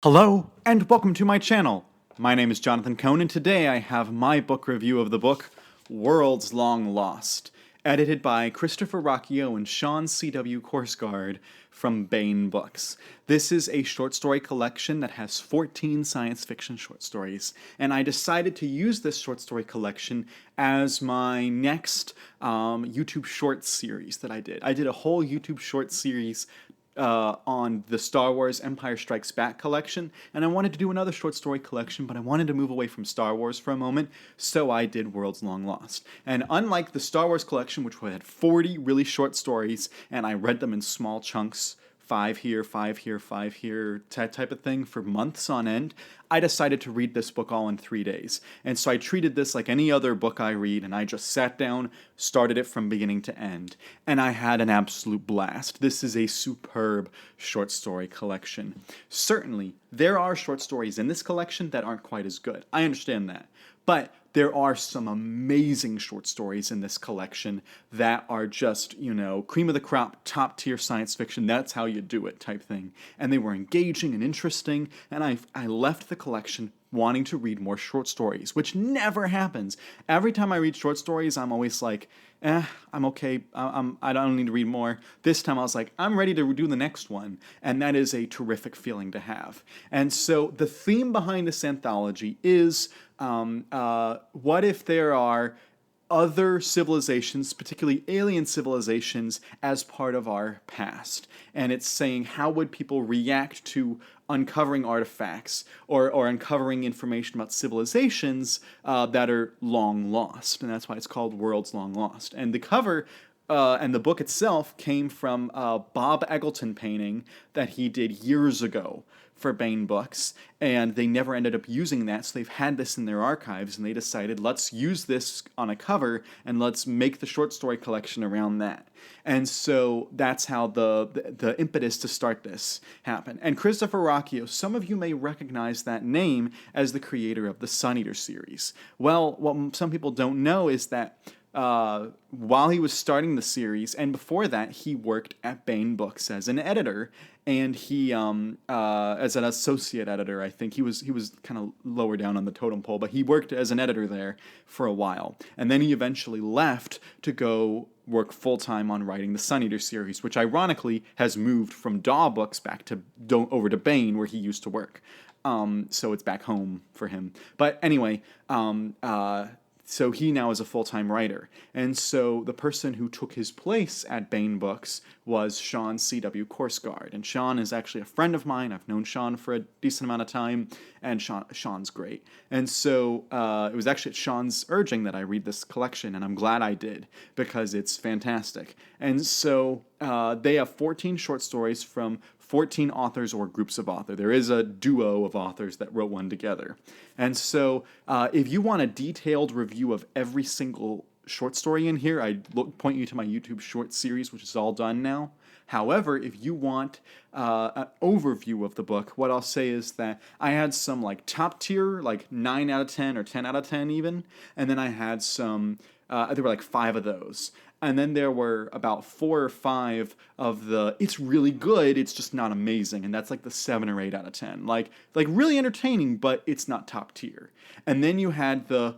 Hello, and welcome to my channel. My name is Jonathan Cohn, and today I have my book review of the book Worlds Long Lost, edited by Christopher Ruocchio and Sean C.W. Korsgaard from Baen Books. This is a short story collection that has 14 science fiction short stories, and I decided to use this short story collection as my next YouTube short series that I did. I did a whole YouTube short series on the Star Wars Empire Strikes Back collection, and I wanted to do another short story collection, but I wanted to move away from Star Wars for a moment, so I did Worlds Long Lost. And unlike the Star Wars collection, which had 40 really short stories, and I read them in small chunks, 5 here, 5 here, 5 here, type of thing for months on end, I decided to read this book all in 3 days. And so I treated this like any other book I read, and I just sat down, started it from beginning to end, and I had an absolute blast. This is a superb short story collection. Certainly, there are short stories in this collection that aren't quite as good. I understand that. But there are some amazing short stories in this collection that are just, cream of the crop, top tier science fiction. That's how you do it type thing. And they were engaging and interesting, and I left the collection wanting to read more short stories, which never happens. Every time I read short stories, I'm always like, I'm okay, I don't need to read more. This time I was like, I'm ready to do the next one, and that is a terrific feeling to have. And so the theme behind this anthology is, what if there are other civilizations, particularly alien civilizations, as part of our past? And it's saying, how would people react to uncovering artifacts or uncovering information about civilizations that are long lost? And that's why it's called Worlds Long Lost. And the cover and the book itself came from a Bob Eggleton painting that he did years ago for Baen Books, and they never ended up using that, so they've had this in their archives, and they decided, let's use this on a cover, and let's make the short story collection around that. And so that's how the impetus to start this happened. And Christopher Ruocchio, some of you may recognize that name as the creator of the Sun Eater series. Well, what some people don't know is that while he was starting the series, and before that, he worked at Baen Books as an editor, and he, as an associate editor, I think he was kind of lower down on the totem pole, but he worked as an editor there for a while, and then he eventually left to go work full-time on writing the Sun Eater series, which ironically has moved from Daw Books back to over to Baen, where he used to work. So it's back home for him. But anyway, so he now is a full-time writer. And so the person who took his place at Baen Books was Sean C.W. Korsgaard. And Sean is actually a friend of mine. I've known Sean for a decent amount of time, and Sean's great. And so it was actually at Sean's urging that I read this collection, and I'm glad I did, because it's fantastic. And so they have 14 short stories from 14 authors or groups of authors. There is a duo of authors that wrote one together. And so if you want a detailed review of every single short story in here, I point you to my YouTube short series, which is all done now. However, if you want an overview of the book, what I'll say is that I had some like top tier, like 9 out of 10 or 10 out of 10 even, and then I had some, there were like 5 of those. And then there were about 4 or 5 of the, it's really good, it's just not amazing. And that's like the 7 or 8 out of 10. Like really entertaining, but it's not top tier. And then you had the,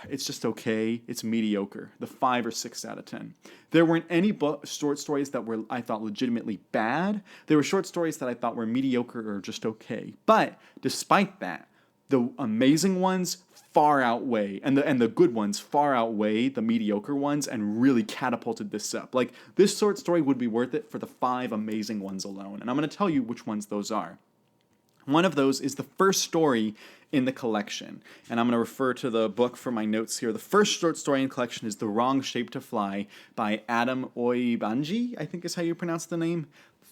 it's just okay, it's mediocre, the 5 or 6 out of 10. There weren't any short stories that were, I thought, legitimately bad. There were short stories that I thought were mediocre or just okay. But despite that, the amazing ones far outweigh, and the good ones far outweigh the mediocre ones, and really catapulted this up. Like, this short story would be worth it for the 5 amazing ones alone, and I'm going to tell you which ones those are. One of those is the first story in the collection, and I'm going to refer to the book for my notes here. The first short story in the collection is The Wrong Shape to Fly by Adam Oyebanji, I think is how you pronounce the name.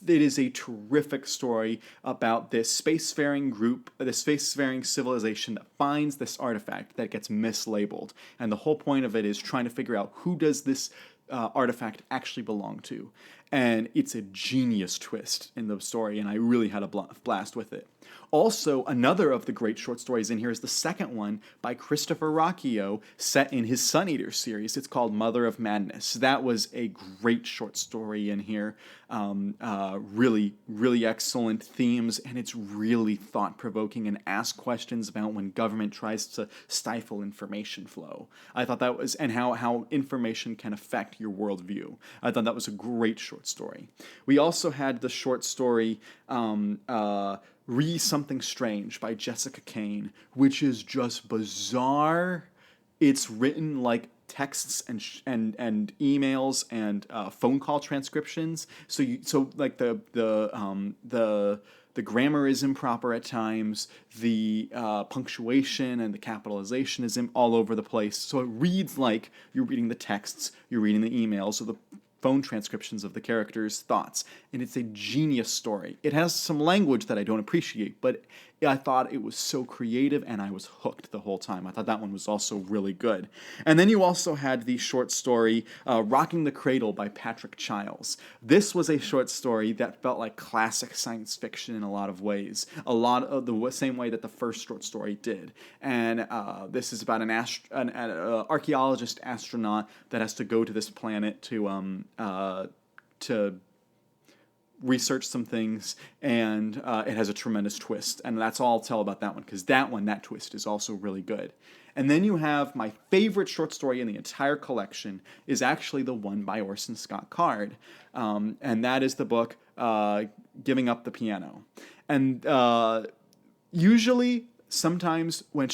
It is a terrific story about this spacefaring group, this spacefaring civilization that finds this artifact that gets mislabeled. And the whole point of it is trying to figure out who does this artifact actually belong to. And it's a genius twist in the story, and I really had a blast with it. Also, another of the great short stories in here is the second one by Christopher Ruocchio, set in his Sun Eater series. It's called Mother of Madness. That was a great short story in here. Really, really excellent themes, and it's really thought-provoking and asks questions about when government tries to stifle information flow. I thought that was, and how information can affect your worldview. I thought that was a great short story. We also had the short story Something Strange by Jessica Kane, which is just bizarre. It's written like texts and emails and phone call transcriptions. So like the grammar is improper at times. The punctuation and the capitalization is all over the place. So it reads like you're reading the texts, you're reading the emails, or the phone transcriptions of the characters' thoughts, and it's a genius story. It has some language that I don't appreciate, but I thought it was so creative, and I was hooked the whole time. I thought that one was also really good. And then you also had the short story Rocking the Cradle by Patrick Childs. This was a short story that felt like classic science fiction in a lot of ways, a lot of the same way that the first short story did. And this is about an archaeologist astronaut that has to go to this planet to research some things, and it has a tremendous twist. And that's all I'll tell about that one, because that twist is also really good. And then you have my favorite short story in the entire collection is actually the one by Orson Scott Card. And that is the book Giving Up the Piano. And usually, sometimes when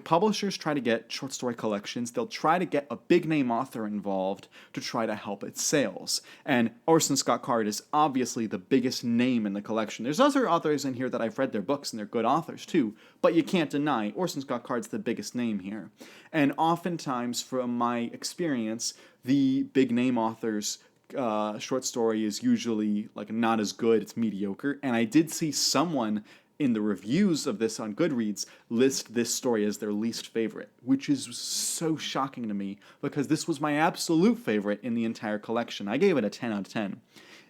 publishers try to get short story collections, they'll try to get a big name author involved to try to help its sales. And Orson Scott Card is obviously the biggest name in the collection. There's other authors in here that I've read their books, and they're good authors too, but you can't deny Orson Scott Card's the biggest name here. And oftentimes, from my experience, the big name authors short story is usually like not as good, it's mediocre. And I did see someone in the reviews of this on Goodreads list this story as their least favorite, which is so shocking to me because this was my absolute favorite in the entire collection. I gave it a 10 out of 10.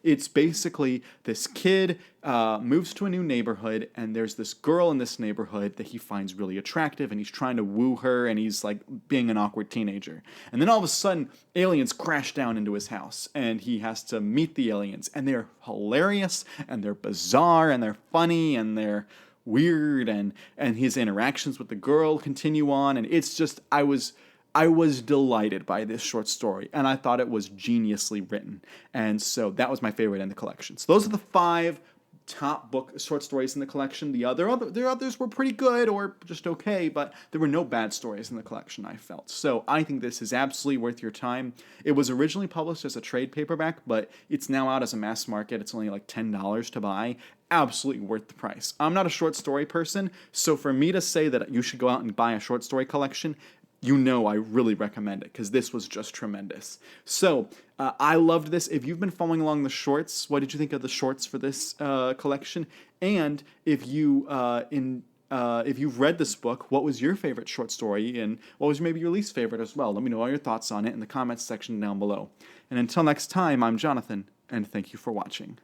It's basically this kid moves to a new neighborhood, and there's this girl in this neighborhood that he finds really attractive, and he's trying to woo her, and he's like being an awkward teenager. And then all of a sudden, aliens crash down into his house, and he has to meet the aliens, and they're hilarious, and they're bizarre, and they're funny, and they're weird, and his interactions with the girl continue on, and it's just, I was delighted by this short story, and I thought it was geniusly written. And so that was my favorite in the collection. So those are the 5 top short stories in the collection. The others were pretty good or just okay, but there were no bad stories in the collection, I felt. So I think this is absolutely worth your time. It was originally published as a trade paperback, but it's now out as a mass market. It's only like $10 to buy. Absolutely worth the price. I'm not a short story person, so for me to say that you should go out and buy a short story collection, I really recommend it because this was just tremendous. So I loved this. If you've been following along the shorts, what did you think of the shorts for this collection? And if you've read this book, what was your favorite short story, and what was maybe your least favorite as well? Let me know all your thoughts on it in the comments section down below. And until next time, I'm Jonathan, and thank you for watching.